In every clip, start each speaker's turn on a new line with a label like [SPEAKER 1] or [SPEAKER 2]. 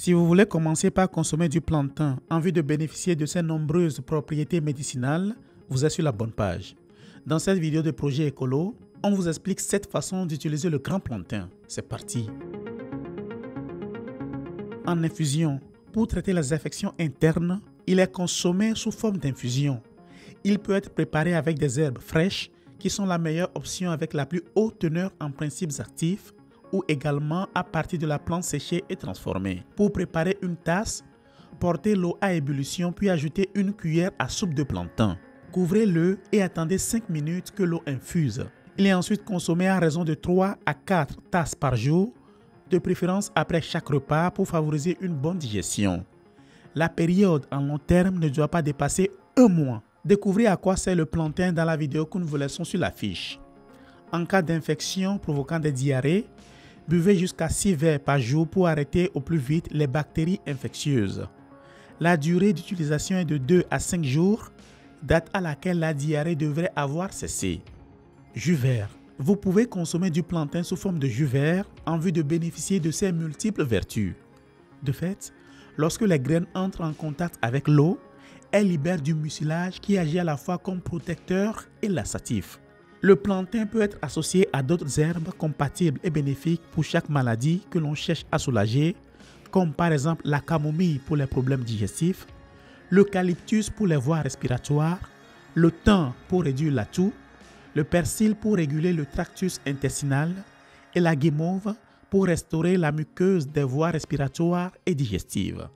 [SPEAKER 1] Si vous voulez commencer par consommer du plantain en vue de bénéficier de ses nombreuses propriétés médicinales, vous êtes sur la bonne page. Dans cette vidéo de projet écolo, on vous explique 7 façons d'utiliser le grand plantain. C'est parti! En infusion, pour traiter les infections internes, il est consommé sous forme d'infusion. Il peut être préparé avec des herbes fraîches qui sont la meilleure option avec la plus haute teneur en principes actifs ou également à partir de la plante séchée et transformée. Pour préparer une tasse, portez l'eau à ébullition puis ajoutez une cuillère à soupe de plantain. Couvrez-le et attendez 5 minutes que l'eau infuse. Il est ensuite consommé à raison de 3 à 4 tasses par jour, de préférence après chaque repas pour favoriser une bonne digestion. La période en long terme ne doit pas dépasser 1 mois. Découvrez à quoi sert le plantain dans la vidéo que nous vous laissons sur la fiche. En cas d'infection provoquant des diarrhées, buvez jusqu'à 6 verres par jour pour arrêter au plus vite les bactéries infectieuses. La durée d'utilisation est de 2 à 5 jours, date à laquelle la diarrhée devrait avoir cessé. Jus vert. Vous pouvez consommer du plantain sous forme de jus vert en vue de bénéficier de ses multiples vertus. De fait, lorsque les graines entrent en contact avec l'eau, elles libèrent du mucilage qui agit à la fois comme protecteur et laxatif. Le plantain peut être associé à d'autres herbes compatibles et bénéfiques pour chaque maladie que l'on cherche à soulager, comme par exemple la camomille pour les problèmes digestifs, l'eucalyptus pour les voies respiratoires, le thym pour réduire la toux, le persil pour réguler le tractus intestinal et la guimauve pour restaurer la muqueuse des voies respiratoires et digestives.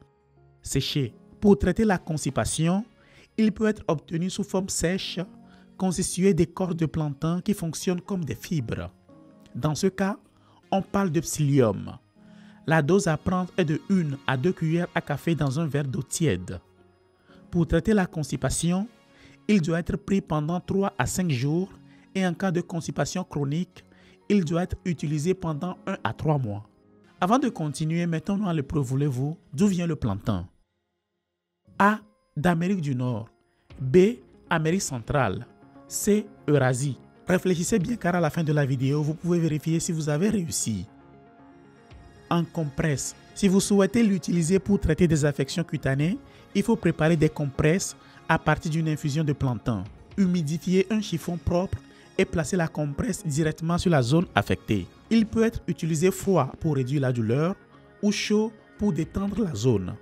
[SPEAKER 1] Séché. Pour traiter la constipation, il peut être obtenu sous forme sèche, constitué d'écorces de plantain qui fonctionnent comme des fibres. Dans ce cas, on parle de psyllium. La dose à prendre est de 1 à 2 cuillères à café dans un verre d'eau tiède. Pour traiter la constipation, il doit être pris pendant 3 à 5 jours et en cas de constipation chronique, il doit être utilisé pendant 1 à 3 mois. Avant de continuer, mettons-nous à l'épreuve, voulez-vous, d'où vient le plantain? A. D'Amérique du Nord. B. Amérique centrale. C. Eurasie. Réfléchissez bien car à la fin de la vidéo, vous pouvez vérifier si vous avez réussi. En compresse. Si vous souhaitez l'utiliser pour traiter des affections cutanées, il faut préparer des compresses à partir d'une infusion de plantain. Humidifiez un chiffon propre et placez la compresse directement sur la zone affectée. Il peut être utilisé froid pour réduire la douleur ou chaud pour détendre la zone.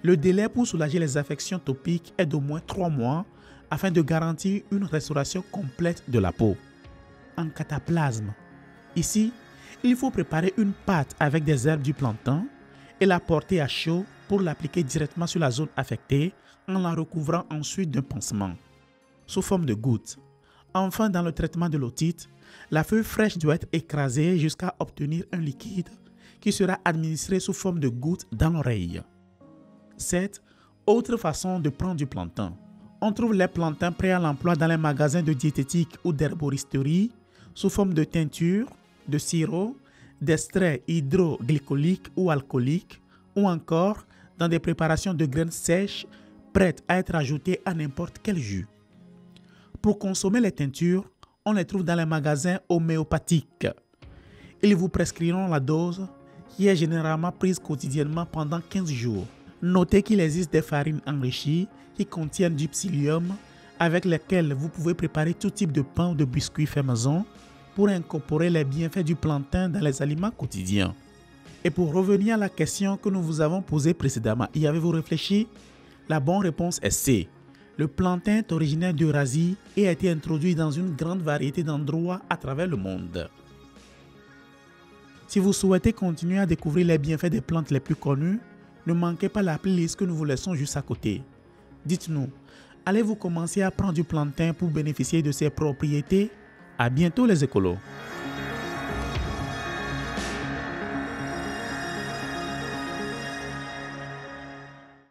[SPEAKER 1] Le délai pour soulager les affections topiques est d'au moins 3 mois afin de garantir une restauration complète de la peau. En cataplasme. Ici, il faut préparer une pâte avec des herbes du plantain et la porter à chaud pour l'appliquer directement sur la zone affectée en la recouvrant ensuite d'un pansement, sous forme de gouttes. Enfin, dans le traitement de l'otite, la feuille fraîche doit être écrasée jusqu'à obtenir un liquide qui sera administré sous forme de gouttes dans l'oreille. 7. Autre façon de prendre du plantain. On trouve les plantains prêts à l'emploi dans les magasins de diététique ou d'herboristerie sous forme de teinture, de sirop, d'extrait hydroglycolique ou alcoolique ou encore dans des préparations de graines sèches prêtes à être ajoutées à n'importe quel jus. Pour consommer les teintures, on les trouve dans les magasins homéopathiques. Ils vous prescriront la dose qui est généralement prise quotidiennement pendant 15 jours. Notez qu'il existe des farines enrichies qui contiennent du psyllium avec lesquelles vous pouvez préparer tout type de pain ou de biscuits fait maison pour incorporer les bienfaits du plantain dans les aliments quotidiens. Et pour revenir à la question que nous vous avons posée précédemment, y avez-vous réfléchi? La bonne réponse est C. Le plantain est originaire d'Eurasie et a été introduit dans une grande variété d'endroits à travers le monde. Si vous souhaitez continuer à découvrir les bienfaits des plantes les plus connues, ne manquez pas la playlist que nous vous laissons juste à côté. Dites-nous, allez-vous commencer à prendre du plantain pour bénéficier de ses propriétés? À bientôt les écolos!